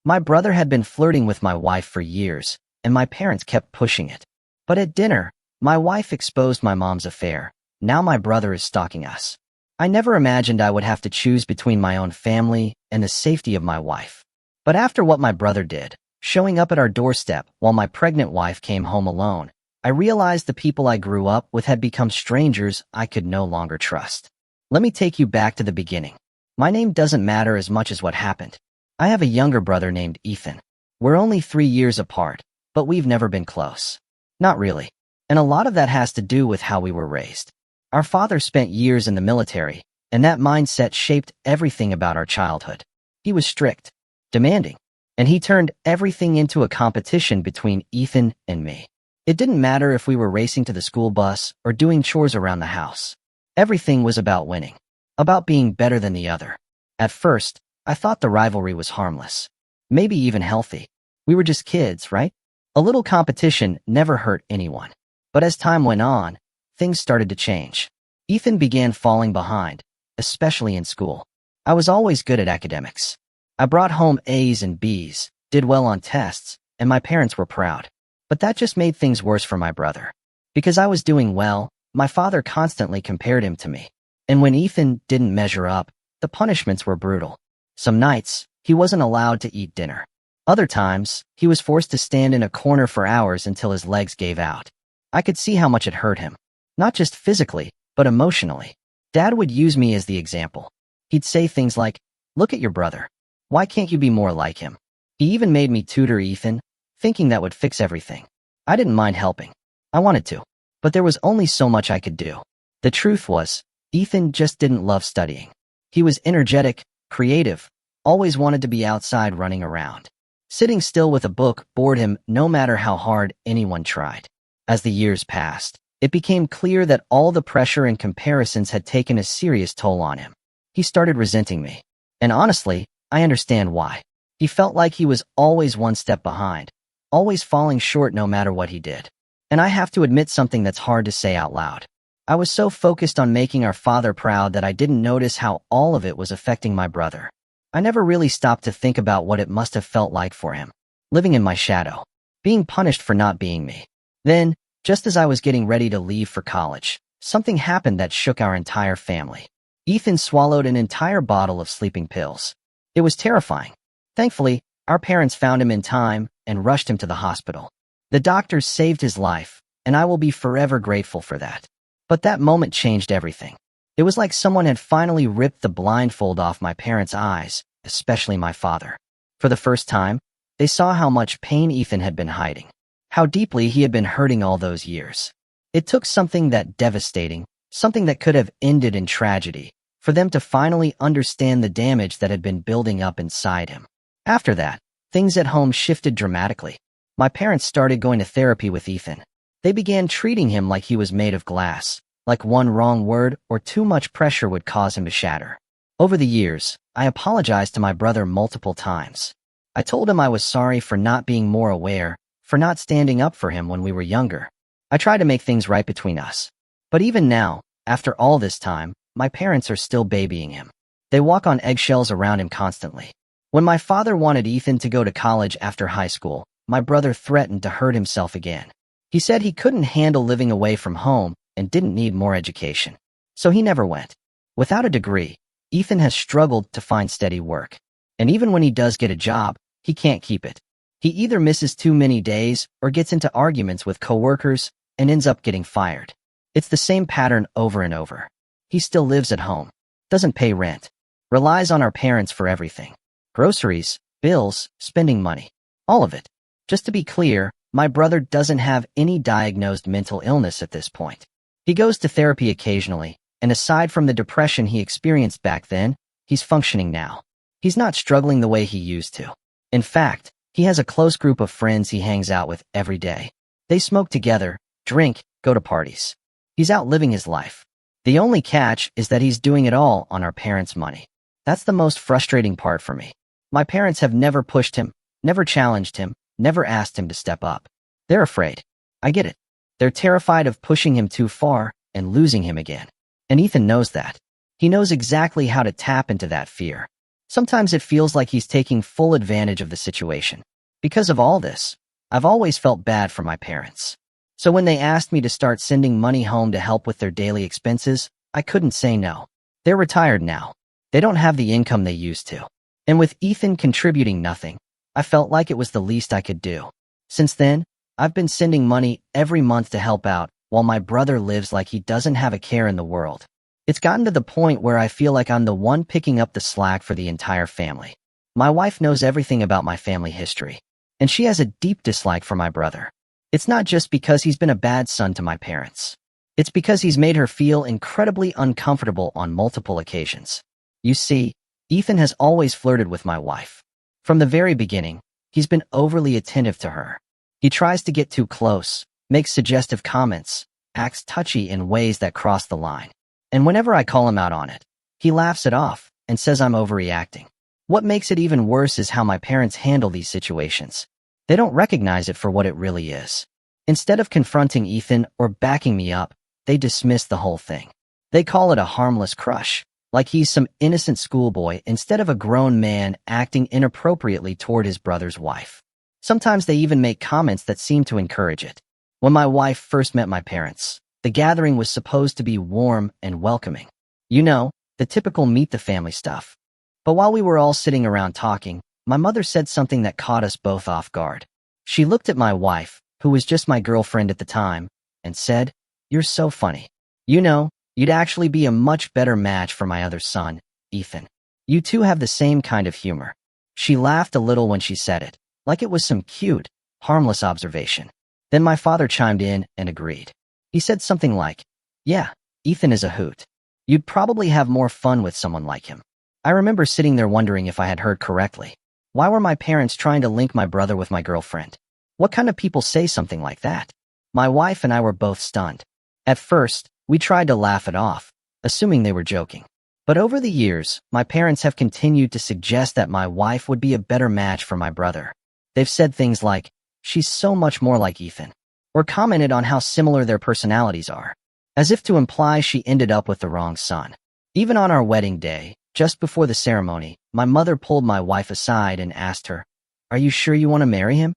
My brother had been flirting with my wife for years, and my parents kept pushing it. But at dinner, my wife exposed my mom's affair. Now my brother is stalking us. I never imagined I would have to choose between my own family and the safety of my wife. But after what my brother did, showing up at our doorstep while my pregnant wife came home alone, I realized the people I grew up with had become strangers I could no longer trust. Let me take you back to the beginning. My name doesn't matter as much as what happened. I have a younger brother named Ethan. We're only 3 years apart, but we've never been close. Not really. And a lot of that has to do with how we were raised. Our father spent years in the military, and that mindset shaped everything about our childhood. He was strict, demanding, and he turned everything into a competition between Ethan and me. It didn't matter if we were racing to the school bus or doing chores around the house. Everything was about winning, about being better than the other. At first, I thought the rivalry was harmless, maybe even healthy. We were just kids, right? A little competition never hurt anyone. But as time went on, things started to change. Ethan began falling behind, especially in school. I was always good at academics. I brought home A's and B's, did well on tests, and my parents were proud. But that just made things worse for my brother. Because I was doing well, my father constantly compared him to me. And when Ethan didn't measure up, the punishments were brutal. Some nights, he wasn't allowed to eat dinner. Other times, he was forced to stand in a corner for hours until his legs gave out. I could see how much it hurt him. Not just physically, but emotionally. Dad would use me as the example. He'd say things like, "Look at your brother. Why can't you be more like him?" He even made me tutor Ethan, thinking that would fix everything. I didn't mind helping. I wanted to. But there was only so much I could do. The truth was, Ethan just didn't love studying. He was energetic, creative, always wanted to be outside running around. Sitting still with a book bored him no matter how hard anyone tried. As the years passed, it became clear that all the pressure and comparisons had taken a serious toll on him. He started resenting me. And honestly, I understand why. He felt like he was always one step behind, always falling short no matter what he did. And I have to admit something that's hard to say out loud. I was so focused on making our father proud that I didn't notice how all of it was affecting my brother. I never really stopped to think about what it must have felt like for him, living in my shadow, being punished for not being me. Then, just as I was getting ready to leave for college, something happened that shook our entire family. Ethan swallowed an entire bottle of sleeping pills. It was terrifying. Thankfully, our parents found him in time and rushed him to the hospital. The doctors saved his life, and I will be forever grateful for that. But that moment changed everything. It was like someone had finally ripped the blindfold off my parents' eyes, especially my father. For the first time, they saw how much pain Ethan had been hiding, how deeply he had been hurting all those years. It took something that devastating, something that could have ended in tragedy, for them to finally understand the damage that had been building up inside him. After that, things at home shifted dramatically. My parents started going to therapy with Ethan. They began treating him like he was made of glass, like one wrong word or too much pressure would cause him to shatter. Over the years, I apologized to my brother multiple times. I told him I was sorry for not being more aware, for not standing up for him when we were younger. I tried to make things right between us. But even now, after all this time, my parents are still babying him. They walk on eggshells around him constantly. When my father wanted Ethan to go to college after high school, my brother threatened to hurt himself again. He said he couldn't handle living away from home and didn't need more education. So he never went. Without a degree, Ethan has struggled to find steady work. And even when he does get a job, he can't keep it. He either misses too many days or gets into arguments with coworkers and ends up getting fired. It's the same pattern over and over. He still lives at home, doesn't pay rent, relies on our parents for everything. Groceries, bills, spending money, all of it. Just to be clear, my brother doesn't have any diagnosed mental illness at this point. He goes to therapy occasionally, and aside from the depression he experienced back then, he's functioning now. He's not struggling the way he used to. In fact, he has a close group of friends he hangs out with every day. They smoke together, drink, go to parties. He's out living his life. The only catch is that he's doing it all on our parents' money. That's the most frustrating part for me. My parents have never pushed him, never challenged him, never asked him to step up. They're afraid. I get it. They're terrified of pushing him too far and losing him again. And Ethan knows that. He knows exactly how to tap into that fear. Sometimes it feels like he's taking full advantage of the situation. Because of all this, I've always felt bad for my parents. So when they asked me to start sending money home to help with their daily expenses, I couldn't say no. They're retired now. They don't have the income they used to. And with Ethan contributing nothing, I felt like it was the least I could do. Since then, I've been sending money every month to help out, while my brother lives like he doesn't have a care in the world. It's gotten to the point where I feel like I'm the one picking up the slack for the entire family. My wife knows everything about my family history, and she has a deep dislike for my brother. It's not just because he's been a bad son to my parents. It's because he's made her feel incredibly uncomfortable on multiple occasions. You see, Ethan has always flirted with my wife. From the very beginning, he's been overly attentive to her. He tries to get too close, makes suggestive comments, acts touchy in ways that cross the line. And whenever I call him out on it, he laughs it off and says I'm overreacting. What makes it even worse is how my parents handle these situations. They don't recognize it for what it really is. Instead of confronting Ethan or backing me up, they dismiss the whole thing. They call it a harmless crush, like he's some innocent schoolboy instead of a grown man acting inappropriately toward his brother's wife. Sometimes they even make comments that seem to encourage it. When my wife first met my parents, the gathering was supposed to be warm and welcoming. You know, the typical meet the family stuff. But while we were all sitting around talking, my mother said something that caught us both off guard. She looked at my wife, who was just my girlfriend at the time, and said, "You're so funny. You know, you'd actually be a much better match for my other son, Ethan. You two have the same kind of humor." She laughed a little when she said it, like it was some cute, harmless observation. Then my father chimed in and agreed. He said something like, "Yeah, Ethan is a hoot. You'd probably have more fun with someone like him." I remember sitting there wondering if I had heard correctly. Why were my parents trying to link my brother with my girlfriend? What kind of people say something like that? My wife and I were both stunned. At first, we tried to laugh it off, assuming they were joking. But over the years, my parents have continued to suggest that my wife would be a better match for my brother. They've said things like, "She's so much more like Ethan," or commented on how similar their personalities are, as if to imply she ended up with the wrong son. Even on our wedding day, just before the ceremony, my mother pulled my wife aside and asked her, "Are you sure you want to marry him?"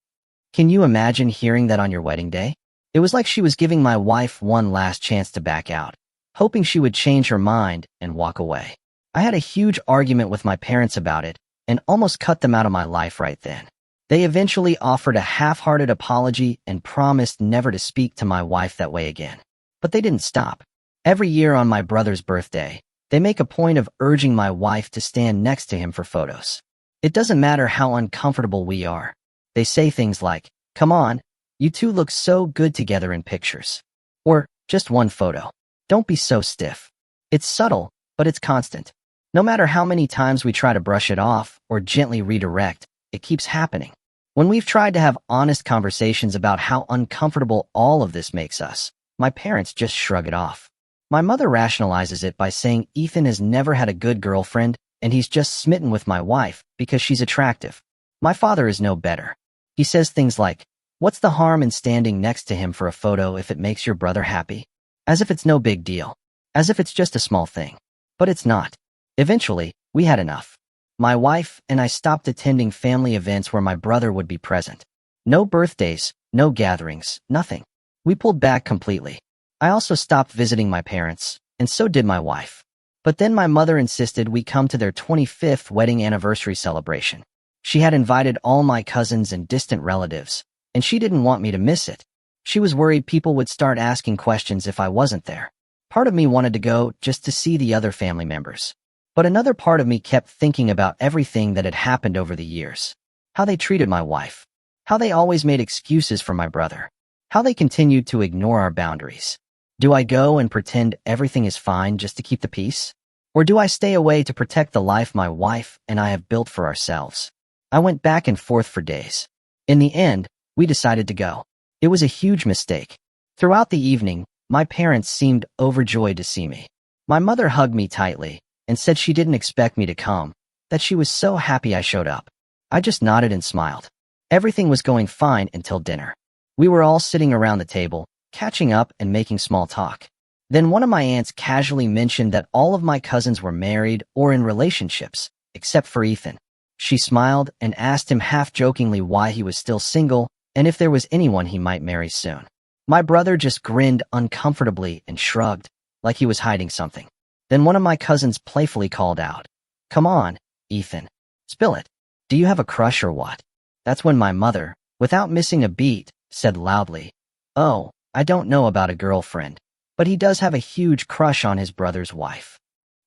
Can you imagine hearing that on your wedding day? It was like she was giving my wife one last chance to back out, hoping she would change her mind and walk away. I had a huge argument with my parents about it and almost cut them out of my life right then. They eventually offered a half-hearted apology and promised never to speak to my wife that way again. But they didn't stop. Every year on my brother's birthday, they make a point of urging my wife to stand next to him for photos. It doesn't matter how uncomfortable we are. They say things like, "Come on, you two look so good together in pictures." Or, "Just one photo. Don't be so stiff." It's subtle, but it's constant. No matter how many times we try to brush it off or gently redirect, it keeps happening. When we've tried to have honest conversations about how uncomfortable all of this makes us, my parents just shrug it off. My mother rationalizes it by saying Ethan has never had a good girlfriend and he's just smitten with my wife because she's attractive. My father is no better. He says things like, "What's the harm in standing next to him for a photo if it makes your brother happy?" As if it's no big deal. As if it's just a small thing. But it's not. Eventually, we had enough. My wife and I stopped attending family events where my brother would be present. No birthdays, no gatherings, nothing. We pulled back completely. I also stopped visiting my parents, and so did my wife. But then my mother insisted we come to their 25th wedding anniversary celebration. She had invited all my cousins and distant relatives, and she didn't want me to miss it. She was worried people would start asking questions if I wasn't there. Part of me wanted to go just to see the other family members. But another part of me kept thinking about everything that had happened over the years. How they treated my wife. How they always made excuses for my brother. How they continued to ignore our boundaries. Do I go and pretend everything is fine just to keep the peace? Or do I stay away to protect the life my wife and I have built for ourselves? I went back and forth for days. In the end, we decided to go. It was a huge mistake. Throughout the evening, my parents seemed overjoyed to see me. My mother hugged me tightly and said she didn't expect me to come, that she was so happy I showed up. I just nodded and smiled. Everything was going fine until dinner. We were all sitting around the table, catching up and making small talk. Then one of my aunts casually mentioned that all of my cousins were married or in relationships, except for Ethan. She smiled and asked him half-jokingly why he was still single and if there was anyone he might marry soon. My brother just grinned uncomfortably and shrugged, like he was hiding something. Then one of my cousins playfully called out, "Come on, Ethan. Spill it. Do you have a crush or what?" That's when my mother, without missing a beat, said loudly, "Oh, I don't know about a girlfriend, but he does have a huge crush on his brother's wife."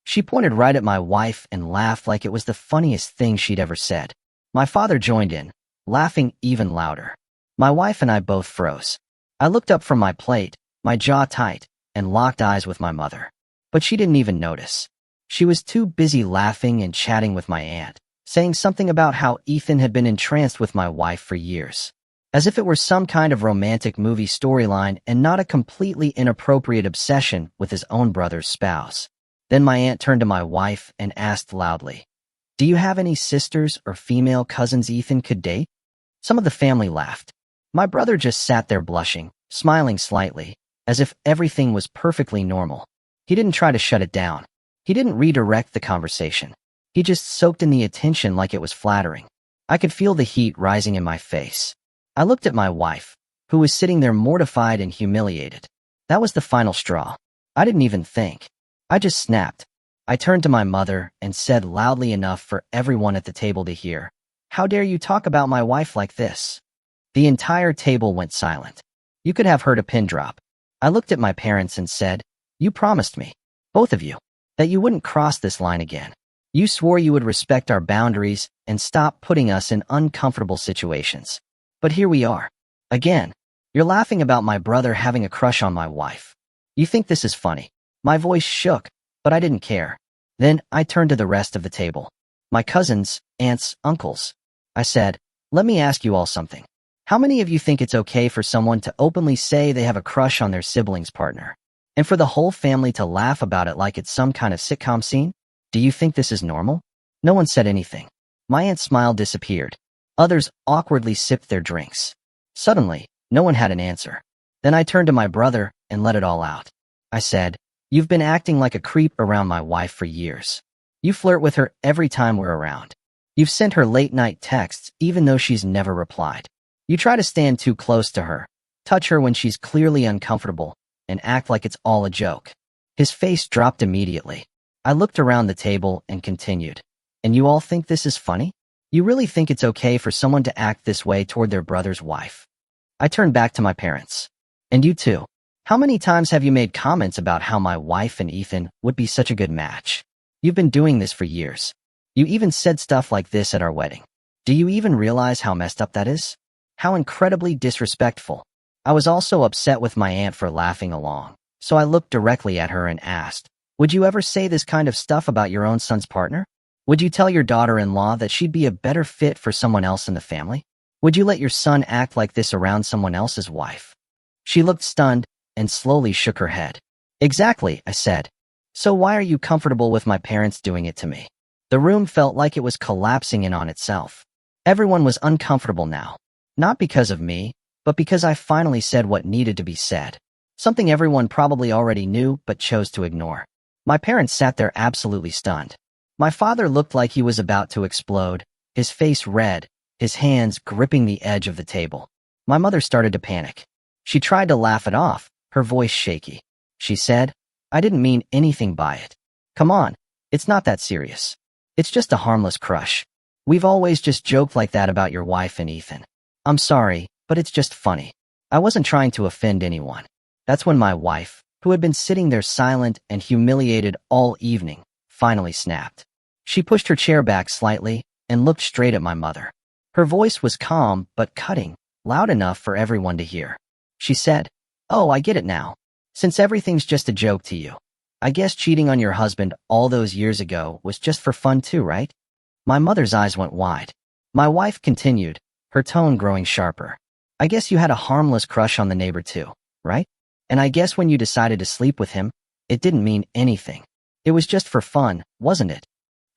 She pointed right at my wife and laughed like it was the funniest thing she'd ever said. My father joined in, laughing even louder. My wife and I both froze. I looked up from my plate, my jaw tight, and locked eyes with my mother. But she didn't even notice. She was too busy laughing and chatting with my aunt, saying something about how Ethan had been entranced with my wife for years. As if it were some kind of romantic movie storyline and not a completely inappropriate obsession with his own brother's spouse. Then my aunt turned to my wife and asked loudly, "Do you have any sisters or female cousins Ethan could date?" Some of the family laughed. My brother just sat there blushing, smiling slightly, as if everything was perfectly normal. He didn't try to shut it down. He didn't redirect the conversation. He just soaked in the attention like it was flattering. I could feel the heat rising in my face. I looked at my wife, who was sitting there mortified and humiliated. That was the final straw. I didn't even think. I just snapped. I turned to my mother and said loudly enough for everyone at the table to hear, "How dare you talk about my wife like this?" The entire table went silent. You could have heard a pin drop. I looked at my parents and said, "You promised me, both of you, that you wouldn't cross this line again. You swore you would respect our boundaries and stop putting us in uncomfortable situations. But here we are. Again, you're laughing about my brother having a crush on my wife. You think this is funny." My voice shook, but I didn't care. Then I turned to the rest of the table. My cousins, aunts, uncles. I said, "Let me ask you all something. How many of you think it's okay for someone to openly say they have a crush on their sibling's partner, and for the whole family to laugh about it like it's some kind of sitcom scene? Do you think this is normal?" No one said anything. My aunt's smile disappeared. Others awkwardly sipped their drinks. Suddenly, no one had an answer. Then I turned to my brother and let it all out. I said, "You've been acting like a creep around my wife for years. You flirt with her every time we're around. You've sent her late-night texts even though she's never replied. You try to stand too close to her, touch her when she's clearly uncomfortable, and act like it's all a joke." His face dropped immediately. I looked around the table and continued, "And you all think this is funny? You really think it's okay for someone to act this way toward their brother's wife?" I turned back to my parents. "And you too. How many times have you made comments about how my wife and Ethan would be such a good match? You've been doing this for years. You even said stuff like this at our wedding. Do you even realize how messed up that is? How incredibly disrespectful." I was also upset with my aunt for laughing along, so I looked directly at her and asked, "Would you ever say this kind of stuff about your own son's partner? Would you tell your daughter-in-law that she'd be a better fit for someone else in the family? Would you let your son act like this around someone else's wife?" She looked stunned and slowly shook her head. "Exactly," I said. "So why are you comfortable with my parents doing it to me?" The room felt like it was collapsing in on itself. Everyone was uncomfortable now. Not because of me, but because I finally said what needed to be said. Something everyone probably already knew but chose to ignore. My parents sat there absolutely stunned. My father looked like he was about to explode, his face red, his hands gripping the edge of the table. My mother started to panic. She tried to laugh it off, her voice shaky. She said, "I didn't mean anything by it. Come on, it's not that serious. It's just a harmless crush. We've always just joked like that about your wife and Ethan. I'm sorry, but it's just funny. I wasn't trying to offend anyone." That's when my wife, who had been sitting there silent and humiliated all evening, finally snapped. She pushed her chair back slightly and looked straight at my mother. Her voice was calm but cutting, loud enough for everyone to hear. She said, "Oh, I get it now. Since everything's just a joke to you, I guess cheating on your husband all those years ago was just for fun too, right?" My mother's eyes went wide. My wife continued, her tone growing sharper. "I guess you had a harmless crush on the neighbor too, right? And I guess when you decided to sleep with him, it didn't mean anything. It was just for fun, wasn't it?"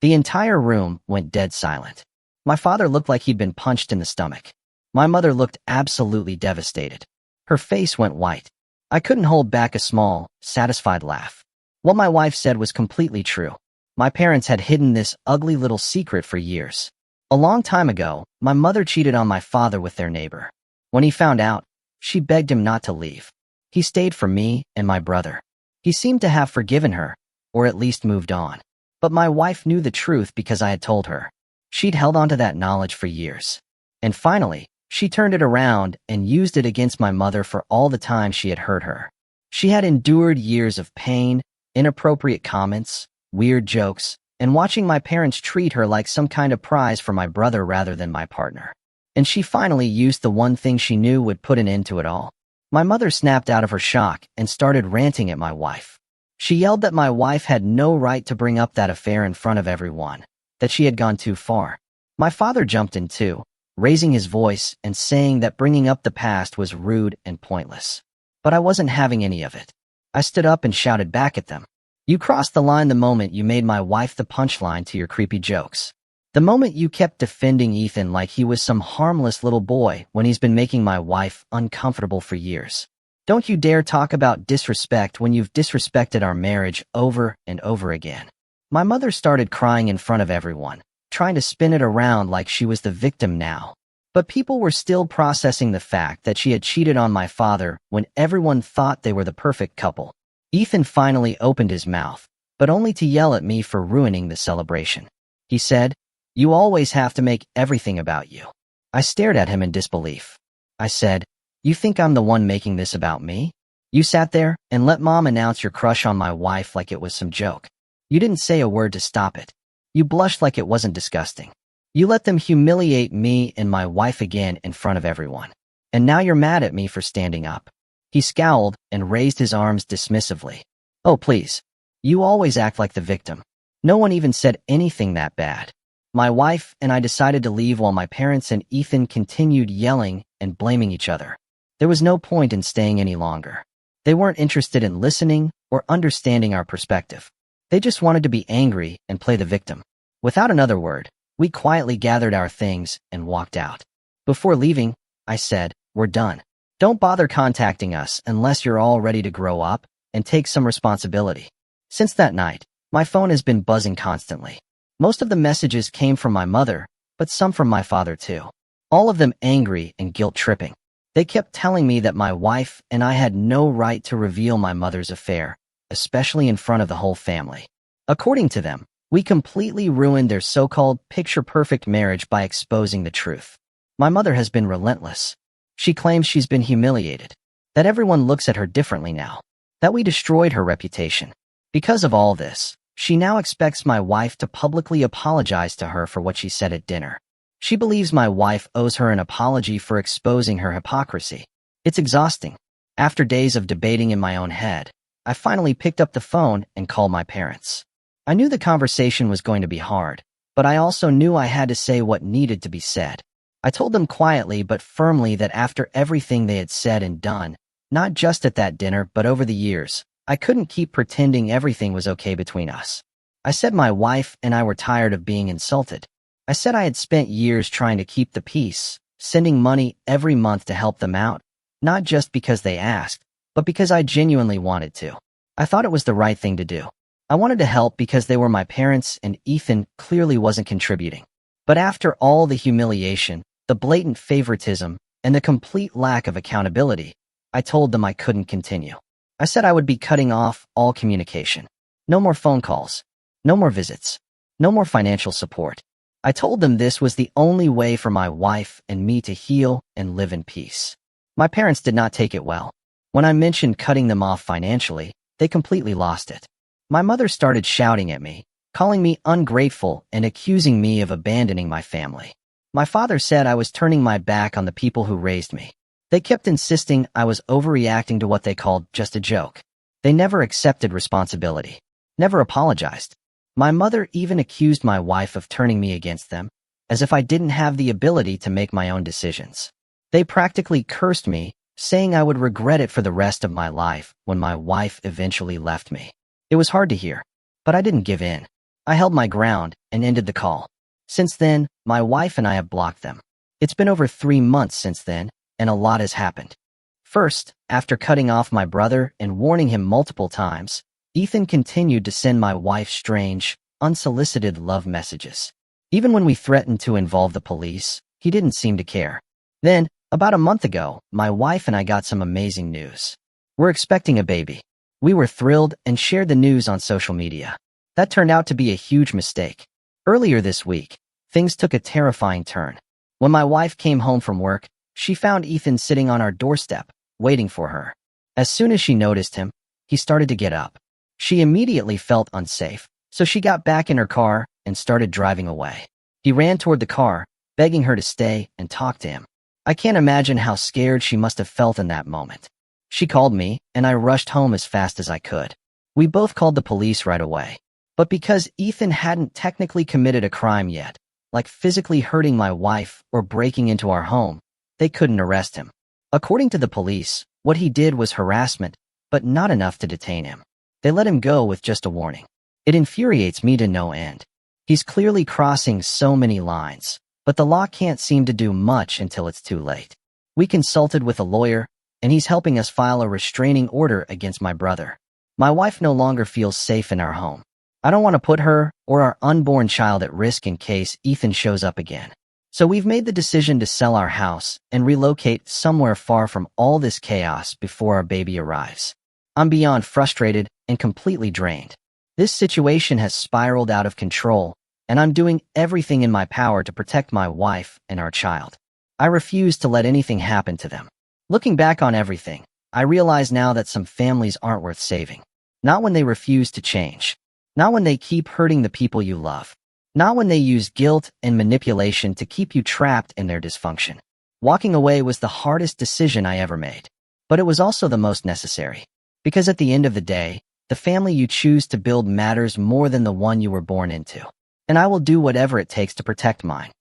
The entire room went dead silent. My father looked like he'd been punched in the stomach. My mother looked absolutely devastated. Her face went white. I couldn't hold back a small, satisfied laugh. What my wife said was completely true. My parents had hidden this ugly little secret for years. A long time ago, my mother cheated on my father with their neighbor. When he found out, she begged him not to leave. He stayed for me and my brother. He seemed to have forgiven her, or at least moved on. But my wife knew the truth because I had told her. She'd held on to that knowledge for years. And finally, she turned it around and used it against my mother for all the time she had hurt her. She had endured years of pain, inappropriate comments, weird jokes, and watching my parents treat her like some kind of prize for my brother rather than my partner. And she finally used the one thing she knew would put an end to it all. My mother snapped out of her shock and started ranting at my wife. She yelled that my wife had no right to bring up that affair in front of everyone, that she had gone too far. My father jumped in too, raising his voice and saying that bringing up the past was rude and pointless. But I wasn't having any of it. I stood up and shouted back at them. You crossed the line the moment you made my wife the punchline to your creepy jokes. The moment you kept defending Ethan like he was some harmless little boy when he's been making my wife uncomfortable for years. Don't you dare talk about disrespect when you've disrespected our marriage over and over again. My mother started crying in front of everyone, trying to spin it around like she was the victim now. But people were still processing the fact that she had cheated on my father when everyone thought they were the perfect couple. Ethan finally opened his mouth, but only to yell at me for ruining the celebration. He said, "You always have to make everything about you." I stared at him in disbelief. I said, "You think I'm the one making this about me? You sat there and let Mom announce your crush on my wife like it was some joke. You didn't say a word to stop it. You blushed like it wasn't disgusting. You let them humiliate me and my wife again in front of everyone. And now you're mad at me for standing up." He scowled and raised his arms dismissively. "Oh, please. You always act like the victim. No one even said anything that bad." My wife and I decided to leave while my parents and Ethan continued yelling and blaming each other. There was no point in staying any longer. They weren't interested in listening or understanding our perspective. They just wanted to be angry and play the victim. Without another word, we quietly gathered our things and walked out. Before leaving, I said, "We're done. Don't bother contacting us unless you're all ready to grow up and take some responsibility." Since that night, my phone has been buzzing constantly. Most of the messages came from my mother, but some from my father too. All of them angry and guilt-tripping. They kept telling me that my wife and I had no right to reveal my mother's affair, especially in front of the whole family. According to them, we completely ruined their so-called picture-perfect marriage by exposing the truth. My mother has been relentless. She claims she's been humiliated, that everyone looks at her differently now, that we destroyed her reputation. Because of all this, she now expects my wife to publicly apologize to her for what she said at dinner. She believes my wife owes her an apology for exposing her hypocrisy. It's exhausting. After days of debating in my own head, I finally picked up the phone and called my parents. I knew the conversation was going to be hard, but I also knew I had to say what needed to be said. I told them quietly but firmly that after everything they had said and done, not just at that dinner but over the years, I couldn't keep pretending everything was okay between us. I said my wife and I were tired of being insulted. I said I had spent years trying to keep the peace, sending money every month to help them out, not just because they asked, but because I genuinely wanted to. I thought it was the right thing to do. I wanted to help because they were my parents and Ethan clearly wasn't contributing. But after all the humiliation, the blatant favoritism, and the complete lack of accountability, I told them I couldn't continue. I said I would be cutting off all communication. No more phone calls. No more visits. No more financial support. I told them this was the only way for my wife and me to heal and live in peace. My parents did not take it well. When I mentioned cutting them off financially, they completely lost it. My mother started shouting at me, calling me ungrateful and accusing me of abandoning my family. My father said I was turning my back on the people who raised me. They kept insisting I was overreacting to what they called just a joke. They never accepted responsibility, never apologized. My mother even accused my wife of turning me against them, as if I didn't have the ability to make my own decisions. They practically cursed me, saying I would regret it for the rest of my life when my wife eventually left me. It was hard to hear, but I didn't give in. I held my ground and ended the call. Since then, my wife and I have blocked them. It's been over 3 months since then, and a lot has happened. First, after cutting off my brother and warning him multiple times, Ethan continued to send my wife strange, unsolicited love messages. Even when we threatened to involve the police, he didn't seem to care. Then, about a month ago, my wife and I got some amazing news. We're expecting a baby. We were thrilled and shared the news on social media. That turned out to be a huge mistake. Earlier this week, things took a terrifying turn. When my wife came home from work, she found Ethan sitting on our doorstep, waiting for her. As soon as she noticed him, he started to get up. She immediately felt unsafe, so she got back in her car and started driving away. He ran toward the car, begging her to stay and talk to him. I can't imagine how scared she must have felt in that moment. She called me, and I rushed home as fast as I could. We both called the police right away. But because Ethan hadn't technically committed a crime yet, like physically hurting my wife or breaking into our home, they couldn't arrest him. According to the police, what he did was harassment, but not enough to detain him. They let him go with just a warning. It infuriates me to no end. He's clearly crossing so many lines, but the law can't seem to do much until it's too late. We consulted with a lawyer, and he's helping us file a restraining order against my brother. My wife no longer feels safe in our home. I don't want to put her or our unborn child at risk in case Ethan shows up again. So we've made the decision to sell our house and relocate somewhere far from all this chaos before our baby arrives. I'm beyond frustrated and completely drained. This situation has spiraled out of control, and I'm doing everything in my power to protect my wife and our child. I refuse to let anything happen to them. Looking back on everything, I realize now that some families aren't worth saving. Not when they refuse to change. Not when they keep hurting the people you love. Not when they use guilt and manipulation to keep you trapped in their dysfunction. Walking away was the hardest decision I ever made. But it was also the most necessary. Because at the end of the day, the family you choose to build matters more than the one you were born into. And I will do whatever it takes to protect mine.